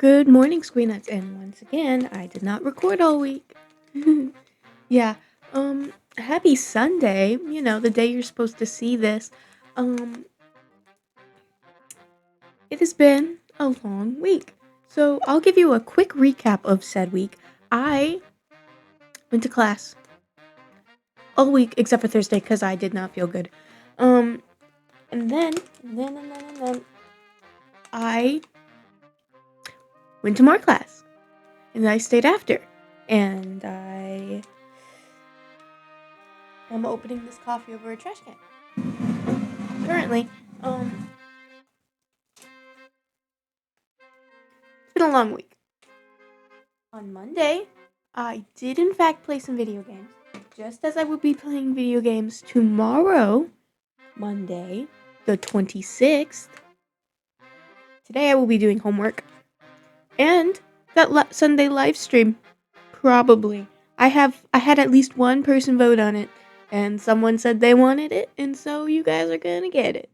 Good morning, Squeenuts, and once again, I did not record all week. Yeah, happy Sunday, the day you're supposed to see this. Um, it has been a long week. So I'll give you a quick recap of said week. I went to class all week except for Thursday because I did not feel good. Um, and then I went to more class, and I stayed after, and I am opening this coffee over a trash can. Currently, it's been a long week. On Monday, I did in fact play some video games, just as I will be playing video games tomorrow, Monday, the 26th. Today I will be doing homework, and that Sunday live stream, probably. I had at least one person vote on it, and someone said they wanted it, and so you guys are gonna get it.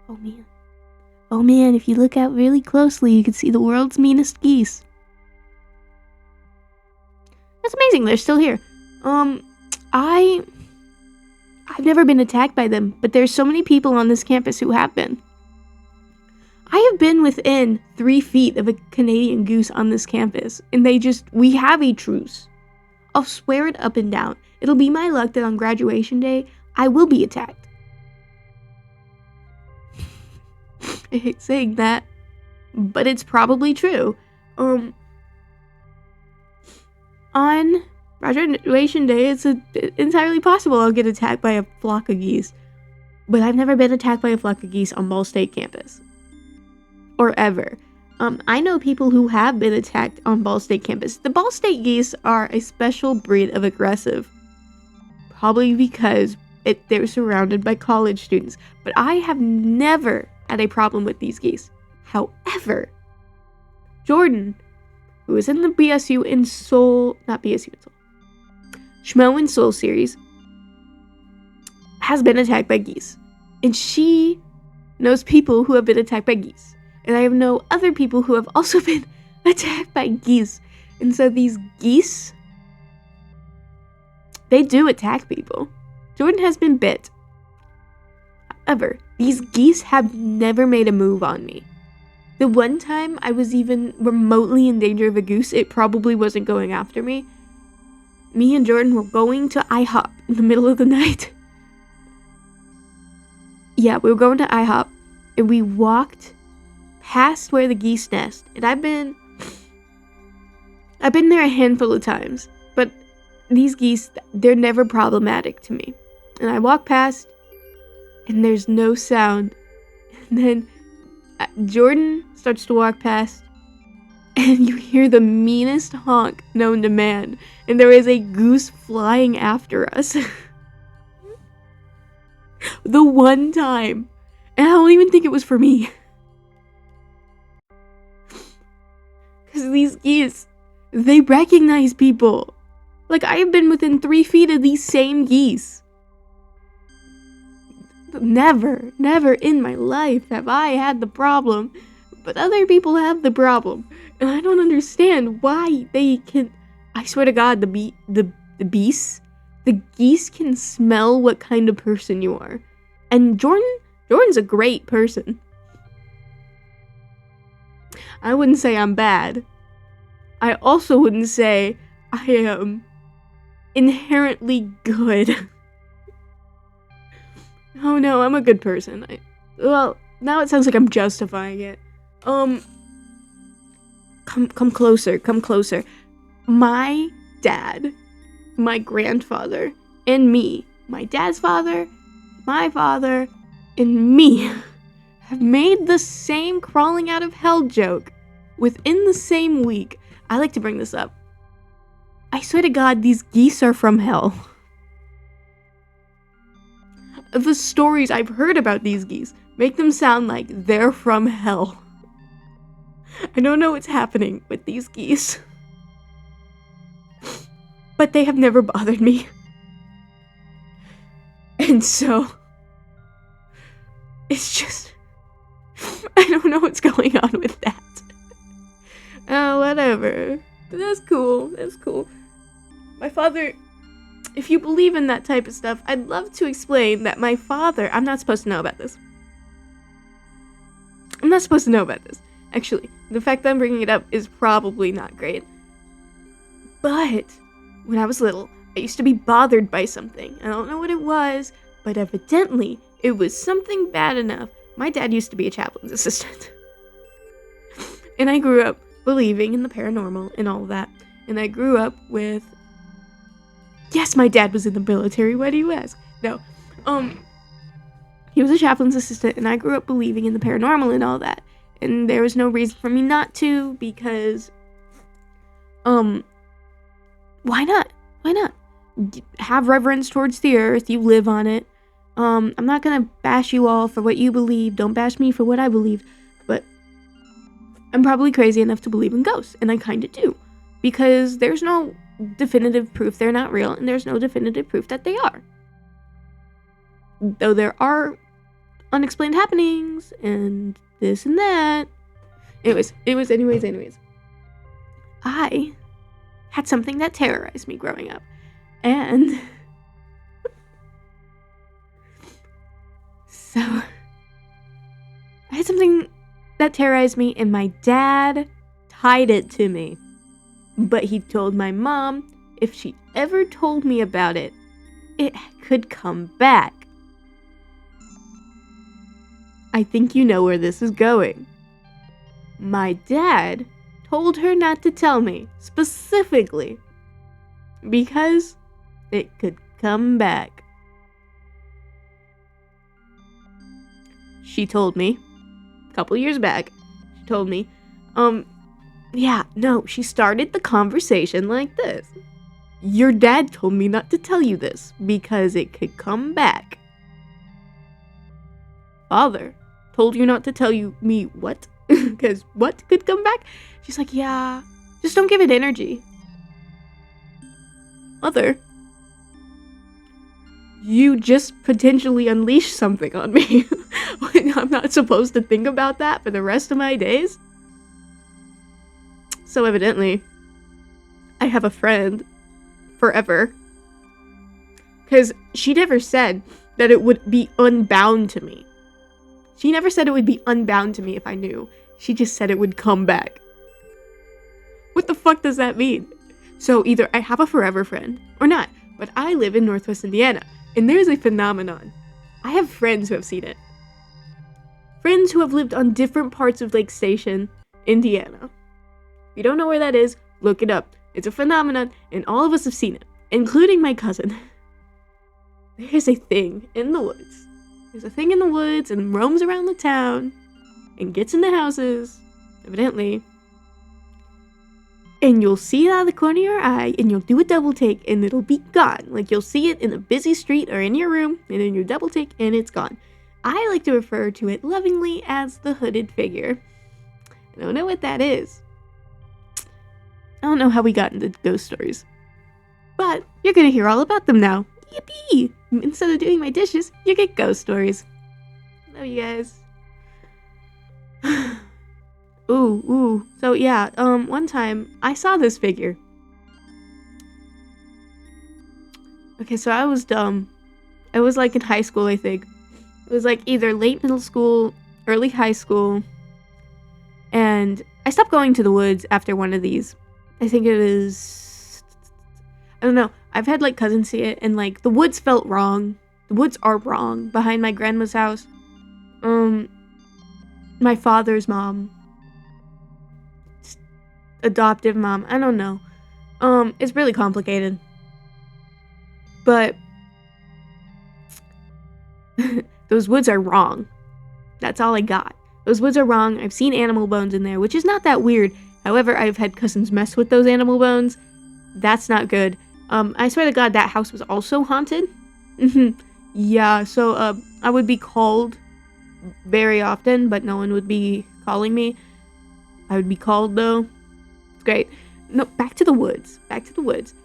Oh man. Oh man, if you look out really closely, you can see the world's meanest geese. That's amazing, they're still here. I've never been attacked by them, but there's so many people on this campus who have been. I have been within 3 feet of a Canadian goose on this campus, and we have a truce. I'll swear it up and down. It'll be my luck that on graduation day, I will be attacked. I hate saying that, but it's probably true. On graduation day, it's entirely possible I'll get attacked by a flock of geese. But I've never been attacked by a flock of geese on Ball State campus. Or ever. I know people who have been attacked on Ball State campus. The Ball State geese are a special breed of aggressive. Probably because they're surrounded by college students. But I have never had a problem with these geese. However, Jordan, who is in the BSU in Seoul, not BSU in Seoul, Shmo in Seoul series, has been attacked by geese. And she knows people who have been attacked by geese. And I know other people who have also been attacked by geese. And so these geese, they do attack people. Jordan has been bit. However, these geese have never made a move on me. The one time I was even remotely in danger of a goose, it probably wasn't going after me. Me and Jordan were going to IHOP in the middle of the night. Yeah, we were going to IHOP, and we walked past where the geese nest. And I've been there a handful of times, but these geese, they're never problematic to me. And I walk past, and there's no sound. And then Jordan starts to walk past, and you hear the meanest honk known to man, and there is a goose flying after us. The one time. And I don't even think it was for me. Because these geese, they recognize people. Like, I have been within 3 feet of these same geese. Never in my life have I had the problem, but other people have the problem. And I don't understand why they can. I swear to God, the geese can smell what kind of person you are. And Jordan's a great person. I wouldn't say I'm bad. I also wouldn't say I am inherently good. Oh no, I'm a good person. Well, now it sounds like I'm justifying it. Come closer. My dad, my grandfather, and me, my dad's father, my father, and me have made the same crawling out of hell joke within the same week. I like to bring this up. I swear to God, these geese are from hell. The stories I've heard about these geese make them sound like they're from hell. I don't know what's happening with these geese, but they have never bothered me. And so, it's just, I don't know what's going on with that. whatever. That's cool. That's cool. My father, if you believe in that type of stuff, I'd love to explain that my father, I'm not supposed to know about this. Actually, the fact that I'm bringing it up is probably not great. But when I was little, I used to be bothered by something. I don't know what it was, but evidently it was something bad enough. My dad used to be a chaplain's assistant. And I grew up believing in the paranormal and all that. And I grew up with... Yes, my dad was in the military. Why do you ask? No. He was a chaplain's assistant, and I grew up believing in the paranormal and all that. And there was no reason for me not to, because... Why not? Why not? Have reverence towards the earth. You live on it. I'm not gonna bash you all for what you believe. Don't bash me for what I believe. But I'm probably crazy enough to believe in ghosts, and I kinda do. Because there's no definitive proof they're not real, and there's no definitive proof that they are. Though there are unexplained happenings, and this and that. Anyways. I had something that terrorized me growing up. And so I had something that terrorized me, and my dad tied it to me. But he told my mom if she ever told me about it, it could come back. I think you know where this is going. My dad told her not to tell me, specifically, because it could come back. She told me, a couple years back, she told me, she started the conversation like this. Your dad told me not to tell you this, because it could come back. Father told you not to tell me what? Because what could come back? She's like, yeah, just don't give it energy. Mother, you just potentially unleashed something on me. I'm not supposed to think about that for the rest of my days? So evidently, I have a friend forever. Because she never said that it would be unbound to me. She never said it would be unbound to me if I knew. She just said it would come back. What the fuck does that mean? So either I have a forever friend or not. But I live in Northwest Indiana, and there's a phenomenon. I have friends who have seen it. Friends who have lived on different parts of Lake Station, Indiana. If you don't know where that is, look it up. It's a phenomenon, and all of us have seen it, including my cousin. There's a thing in the woods. There's a thing in the woods and roams around the town and gets in the houses, evidently. And you'll see it out of the corner of your eye, and you'll do a double take, and it'll be gone. Like, you'll see it in a busy street or in your room, and then you double take, and it's gone. I like to refer to it lovingly as the hooded figure. I don't know what that is. I don't know how we got into ghost stories. But you're gonna hear all about them now. Yippee! Instead of doing my dishes, you get ghost stories. Love you guys. Ooh. So yeah, one time I saw this figure. Okay, so I was dumb. I was like in high school, I think. It was like either late middle school, early high school. And I stopped going to the woods after one of these. I think it was... I don't know. I've had like cousins see it, and like the woods felt wrong. The woods are wrong behind my grandma's house. My father's mom. Adoptive mom. I don't know. It's really complicated. But those woods are wrong. That's all I got. Those woods are wrong. I've seen animal bones in there, which is not that weird. However, I've had cousins mess with those animal bones. That's not good. I swear to God, that house was also haunted. Yeah, so, I would be called very often, but no one would be calling me. I would be called, though. It's great. No, back to the woods.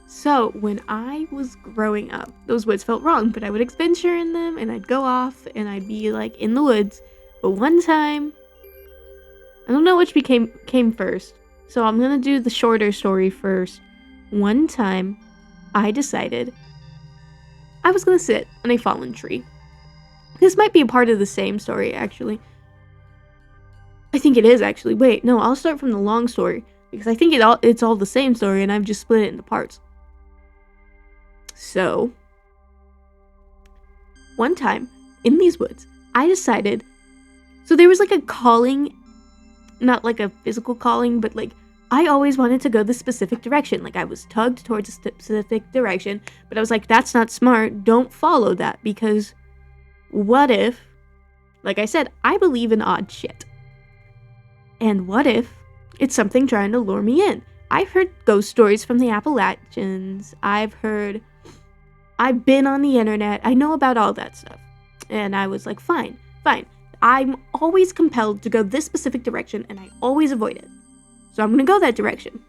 So, when I was growing up, those woods felt wrong, but I would adventure in them, and I'd go off, and I'd be, like, in the woods. But one time, I don't know which came first. So I'm gonna do the shorter story first. One time, I decided I was gonna sit on a fallen tree. This might be a part of the same story, actually. I think it is, actually. Wait, no, I'll start from the long story, because I think it's all the same story, and I've just split it into parts. So, one time, in these woods, I decided... So there was, like, a calling, not, like, a physical calling, but, like, I always wanted to go the specific direction. Like, I was tugged towards a specific direction, but I was like, that's not smart. Don't follow that, because what if... Like I said, I believe in odd shit. And what if it's something trying to lure me in? I've heard ghost stories from the Appalachians. I've been on the internet. I know about all that stuff. And I was like, fine. I'm always compelled to go this specific direction, and I always avoid it. So I'm gonna go that direction.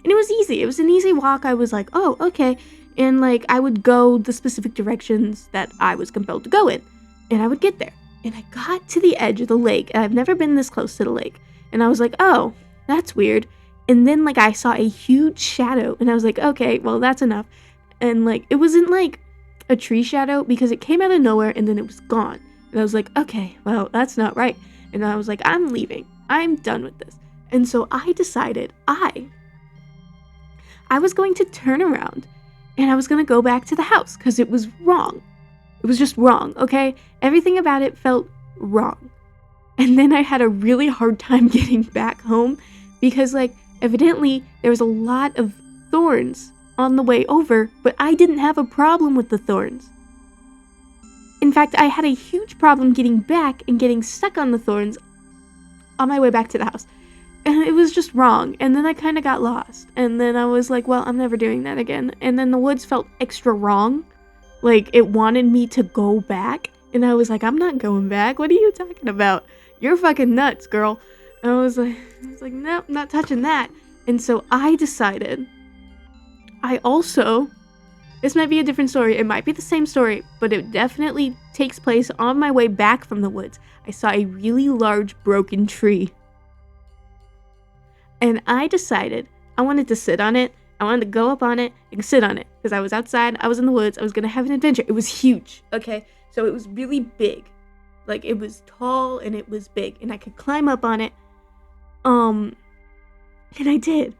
And it was easy. It was an easy walk. I was like, oh, okay. And, like, I would go the specific directions that I was compelled to go in. And I would get there. And I got to the edge of the lake. I've never been this close to the lake. And I was like, oh, that's weird. And then, like, I saw a huge shadow. And I was like, okay, well, that's enough. And, like, it wasn't, like, a tree shadow because it came out of nowhere and then it was gone. And I was like, okay, well, that's not right. And I was like, I'm leaving. I'm done with this. And so I decided I was going to turn around and I was going to go back to the house because it was wrong. It was just wrong, okay? Everything about it felt wrong. And then I had a really hard time getting back home because, like, evidently there was a lot of thorns on the way over, but I didn't have a problem with the thorns. In fact, I had a huge problem getting back and getting stuck on the thorns on my way back to the house. And it was just wrong. And then I kind of got lost. And then I was like, well, I'm never doing that again. And then the woods felt extra wrong. Like, it wanted me to go back. And I was like, I'm not going back. What are you talking about? You're fucking nuts, girl. And I was like, nope, not touching that. And so I decided, this might be a different story. It might be the same story, but it definitely takes place on my way back from the woods. I saw a really large broken tree. And I decided I wanted to sit on it. I wanted to go up on it and sit on it. Because I was outside, I was in the woods, I was going to have an adventure. It was huge, okay? So it was really big. Like, it was tall and it was big. And I could climb up on it. And I did.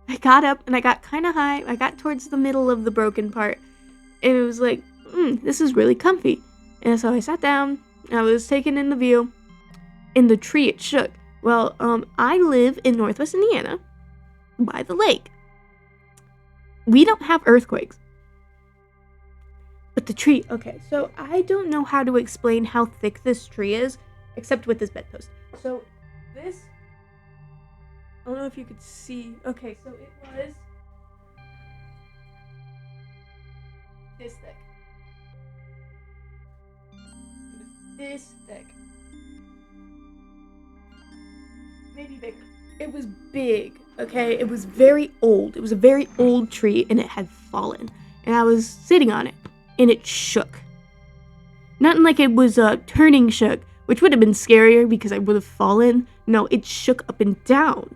I got up and I got kind of high. I got towards the middle of the broken part. And it was like, this is really comfy. And so I sat down. I was taking in the view. In the tree, it shook. Well, I live in Northwest Indiana by the lake. We don't have earthquakes. But the tree, okay, so I don't know how to explain how thick this tree is, except with this bedpost. So this, I don't know if you could see. Okay, so it was this thick. It was this thick. Maybe bigger. It was big, okay? It was very old. It was a very old tree, and it had fallen. And I was sitting on it, and it shook. Not like it was turning shook, which would have been scarier because I would have fallen. No, it shook up and down.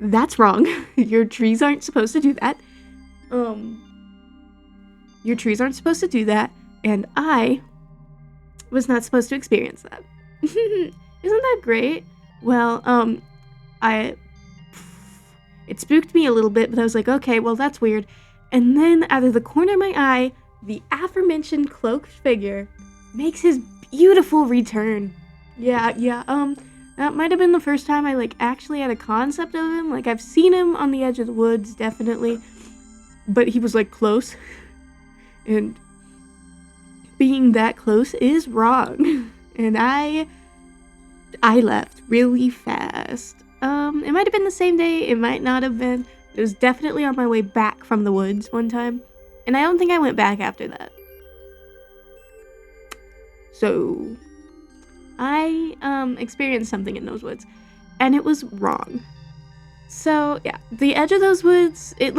That's wrong. Your trees aren't supposed to do that. Your trees aren't supposed to do that, and I was not supposed to experience that. Isn't that great? Well, it spooked me a little bit, but I was like, okay, well, that's weird. And then out of the corner of my eye, the aforementioned cloaked figure makes his beautiful return. Yeah, that might have been the first time I, like, actually had a concept of him. Like, I've seen him on the edge of the woods, definitely, but he was, like, close. And being that close is wrong. And I left really fast. It might have been the same day, it might not have been. It was definitely on my way back from the woods one time, and I don't think I went back after that. So, I, experienced something in those woods, and it was wrong. So, yeah, the edge of those woods, it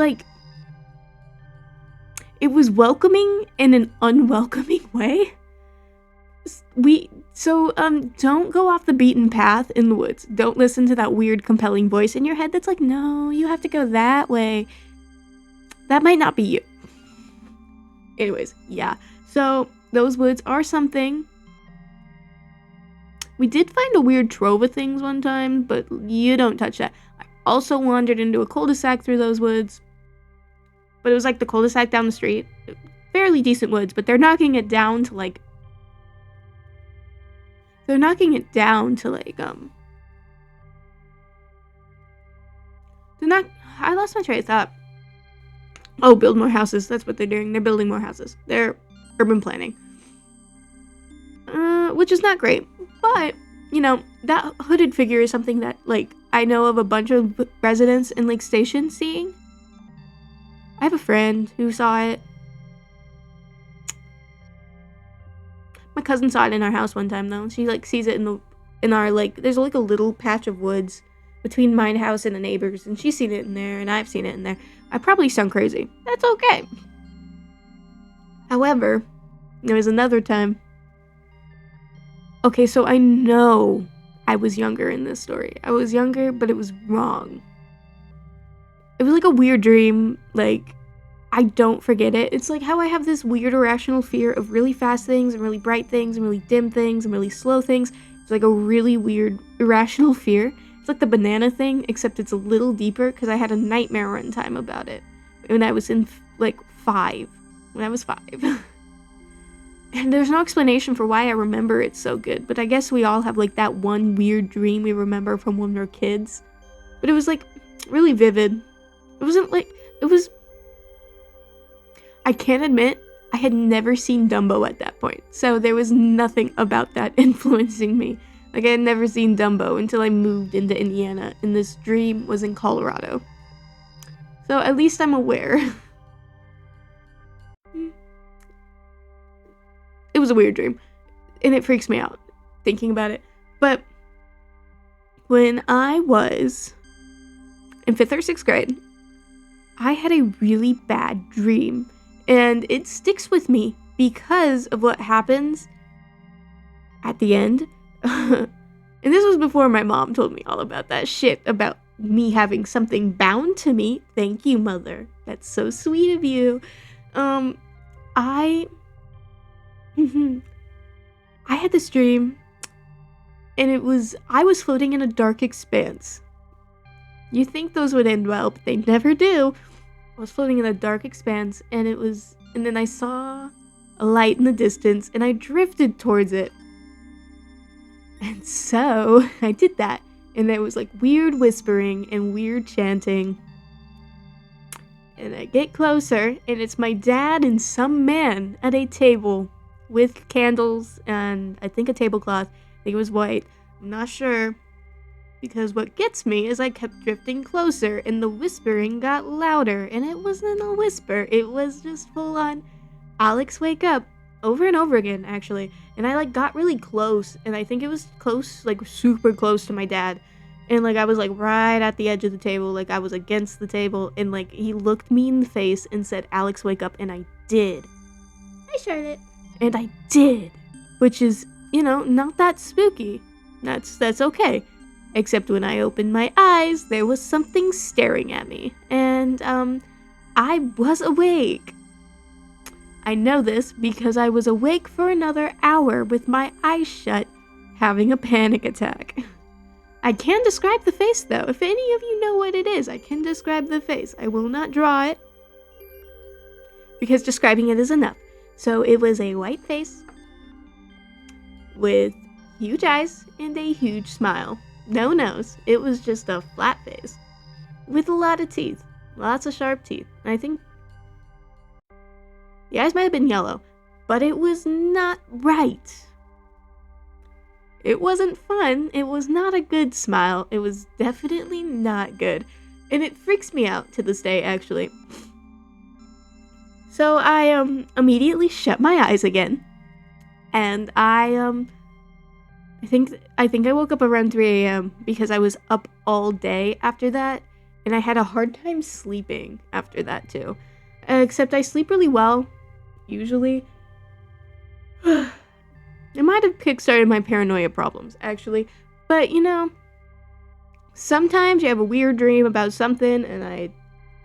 was welcoming in an unwelcoming way. So, don't go off the beaten path in the woods. Don't listen to that weird, compelling voice in your head that's like, no, you have to go that way. That might not be you. Anyways, yeah. So, those woods are something. We did find a weird trove of things one time, but you don't touch that. I also wandered into a cul-de-sac through those woods. But it was like the cul-de-sac down the street. Fairly decent woods, but they're knocking it down to like... They're knocking it down to like, They're not... I lost my train of thought. Oh, build more houses. That's what they're doing. They're building more houses. They're urban planning. Which is not great. But, you know, that hooded figure is something that, like, I know of a bunch of residents in Lake Station seeing. I have a friend who saw it. My cousin saw it in our house one time, though. She, like, sees it in our, like, there's, like, a little patch of woods between my house and the neighbors, and she's seen it in there, and I've seen it in there. I probably sound crazy. That's okay. However, there was another time. Okay, so I know I was younger in this story. I was younger, but it was wrong. It was like a weird dream. Like, I don't forget it. It's like how I have this weird irrational fear of really fast things and really bright things and really dim things and really slow things. It's like a really weird irrational fear. It's like the banana thing, except it's a little deeper because I had a nightmare one time about it when I was in like 5. When I was 5. And there's no explanation for why I remember it so good, but I guess we all have like that one weird dream we remember from when we were kids. But it was like really vivid. It wasn't like, it was, I can't admit, I had never seen Dumbo at that point. So there was nothing about that influencing me. Like I had never seen Dumbo until I moved into Indiana and this dream was in Colorado. So at least I'm aware. It was a weird dream, and it freaks me out thinking about it. But when I was in 5th or 6th grade, I had a really bad dream, and it sticks with me because of what happens at the end. And this was before my mom told me all about that shit about me having something bound to me. Thank you, Mother. That's so sweet of you. I had this dream, and I was floating in a dark expanse. You think those would end well, but they never do. I was floating in a dark expanse, and then I saw a light in the distance, and I drifted towards it. And so, I did that, and there was like weird whispering and weird chanting. And I get closer, and it's my dad and some man at a table with candles and I think a tablecloth. I think it was white. I'm not sure. Because what gets me is I kept drifting closer and the whispering got louder. And it wasn't a whisper. It was just full on, Alex, wake up. Over and over again, actually. And I like got really close. And I think it was close, like super close to my dad. And like I was like right at the edge of the table. Like I was against the table. And like he looked me in the face and said, Alex, wake up. And I did. Hi, Charlotte. And I did, which is, you know, not that spooky. That's okay. Except when I opened my eyes, there was something staring at me. And, I was awake. I know this because I was awake for another hour with my eyes shut, having a panic attack. I can describe the face, though. If any of you know what it is, I can describe the face. I will not draw it, because describing it is enough. So it was a white face with huge eyes and a huge smile. No nose. It was just a flat face with a lot of teeth. Lots of sharp teeth. I think the eyes might have been yellow, but it was not right. It wasn't fun. It was not a good smile. It was definitely not good. And it freaks me out to this day, actually. So I immediately shut my eyes again, and I think I woke up around 3 a.m. because I was up all day after that, and I had a hard time sleeping after that too. Except I sleep really well, usually. And It might have kickstarted my paranoia problems, actually. But, sometimes you have a weird dream about something, and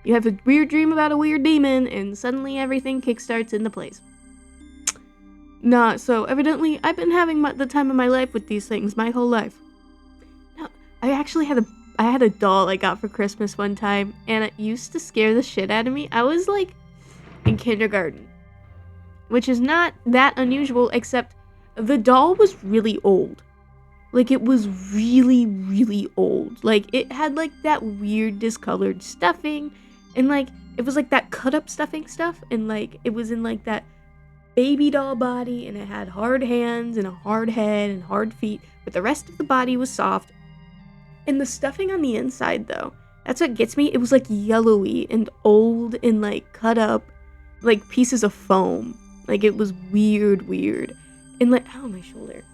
you have a weird dream about a weird demon, and suddenly everything kickstarts into place. Nah, so evidently, I've been having the time of my life with these things my whole life. No, I actually had a doll I got for Christmas one time, and it used to scare the shit out of me. I was, in kindergarten, which is not that unusual, except the doll was really old. It was really, really old. It had, that weird discolored stuffing, and, it was, that cut-up stuffing stuff, and, it was in, that baby doll body, and it had hard hands and a hard head and hard feet, but the rest of the body was soft. And the stuffing on the inside, though, that's what gets me. It was yellowy and old and cut up pieces of foam. It was weird. And ow, my shoulder.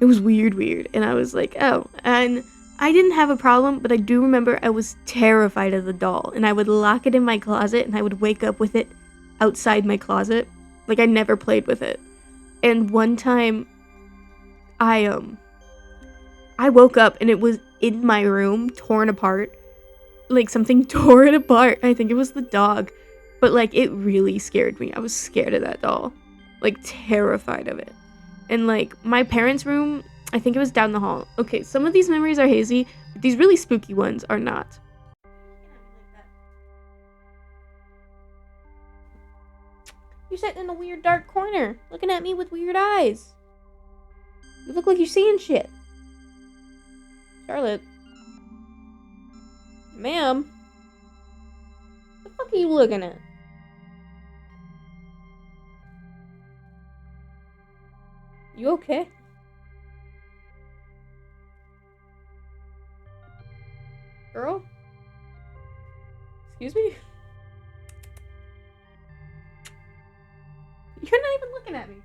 It was weird. And I was oh. And I didn't have a problem, but I do remember I was terrified of the doll, and I would lock it in my closet, and I would wake up with it outside my closet. I never played with it. And one time I woke up and it was in my room, torn apart. Something tore it apart. I think it was the dog. But it really scared me. I was scared of that doll. Terrified of it. And my parents' room, I think it was down the hall. Okay, some of these memories are hazy, but these really spooky ones are not. You're sitting in a weird dark corner, looking at me with weird eyes. You look like you're seeing shit. Charlotte. Ma'am? What the fuck are you looking at? You okay? Girl? Excuse me? You're not even looking at me.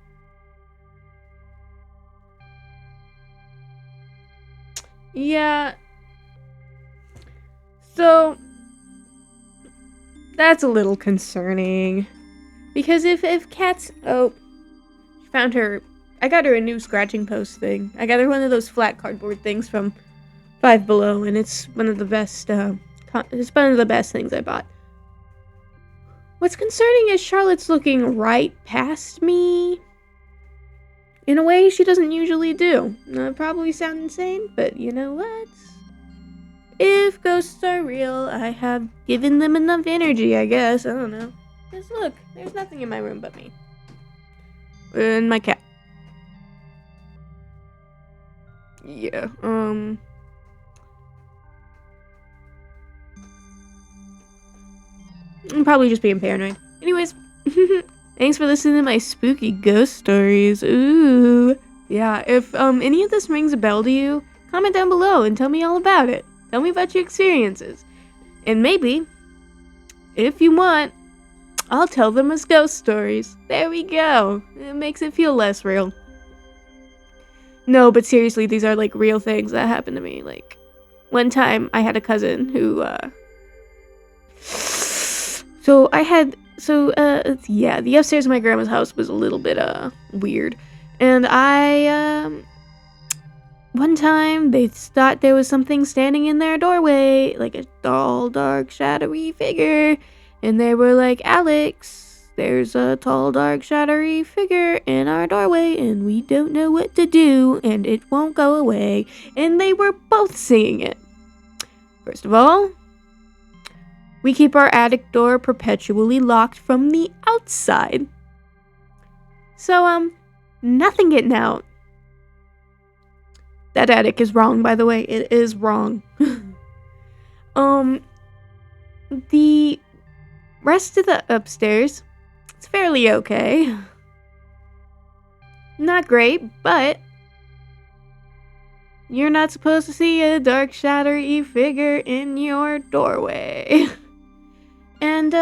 Yeah. So, that's a little concerning. Because if cats... Oh, she found her... I got her a new scratching post thing. I got her one of those flat cardboard things from Five Below, and it's one of the best, it's one of the best things I bought. What's concerning is Charlotte's looking right past me in a way she doesn't usually do. I probably sound insane, but you know what? If ghosts are real, I have given them enough energy, I guess. I don't know. Just look, there's nothing in my room but me. And my cat. Yeah, I'm probably just being paranoid. Anyways, thanks for listening to my spooky ghost stories. Ooh. Yeah, if any of this rings a bell to you, comment down below and tell me all about it. Tell me about your experiences. And maybe, if you want, I'll tell them as ghost stories. There we go. It makes it feel less real. No, but seriously, these are real things that happened to me. One time I had a cousin who, the upstairs of my grandma's house was a little bit, weird. And one time they thought there was something standing in their doorway, a tall, dark, shadowy figure. And they were like, Alex, there's a tall, dark, shadowy figure in our doorway, and we don't know what to do, and it won't go away. And they were both singing it. First of all, we keep our attic door perpetually locked from the outside. So, nothing getting out. That attic is wrong, by the way. It is wrong. The rest of the upstairs, it's fairly okay. Not great, but you're not supposed to see a dark, shadowy figure in your doorway. And,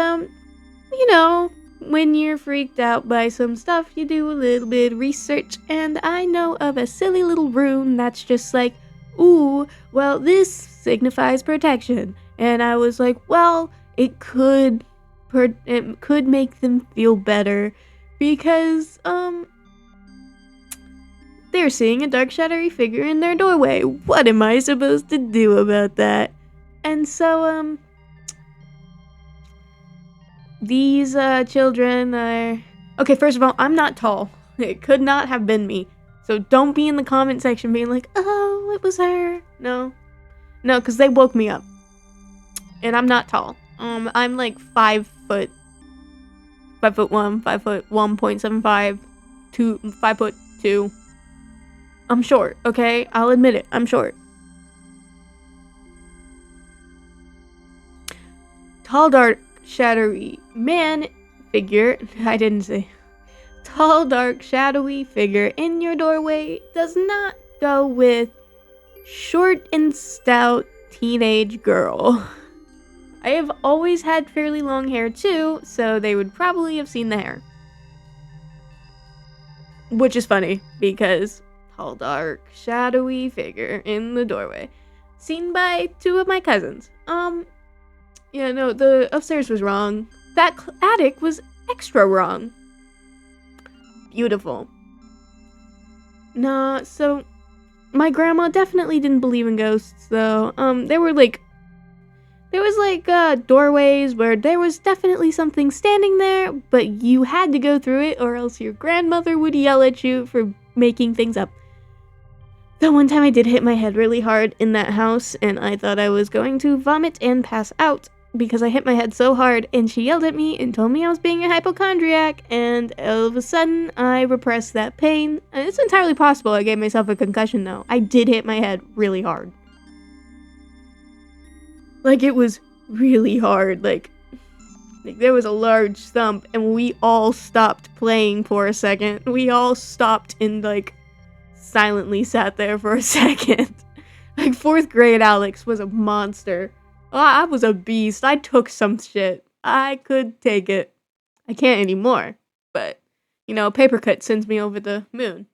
when you're freaked out by some stuff, you do a little bit of research, and I know of a silly little rune that's just ooh, well, this signifies protection. And I was like, well, it could make them feel better, because, they're seeing a dark shadowy figure in their doorway. What am I supposed to do about that? And so, these, children are... Okay, first of all, I'm not tall. It could not have been me. So don't be in the comment section being like, oh, it was her. No. No, because they woke me up. And I'm not tall. I'm like 5 foot. 5'1", 5'1.75", 5'2". I'm short, okay? I'll admit it. I'm short. Tall, dark, shadowy man figure. I didn't say. Tall, dark, shadowy figure in your doorway does not go with short and stout teenage girl. I have always had fairly long hair too, so they would probably have seen the hair. Which is funny, because tall, dark, shadowy figure in the doorway. Seen by 2 of my cousins. Yeah, no, the upstairs was wrong. That attic was extra wrong. Beautiful. Nah, so my grandma definitely didn't believe in ghosts, though. There was doorways where there was definitely something standing there, but you had to go through it or else your grandmother would yell at you for making things up. The one time I did hit my head really hard in that house and I thought I was going to vomit and pass out because I hit my head so hard, and she yelled at me and told me I was being a hypochondriac, and all of a sudden I repressed that pain. And it's entirely possible I gave myself a concussion though. I did hit my head really hard. Like, it was really hard. Like there was a large thump and we all stopped playing for a second. We all stopped and like silently sat there for a second. Like 4th grade Alex was a monster. Oh, I was a beast. I took some shit. I could take it. I can't anymore. But, you know, paper cut sends me over the moon.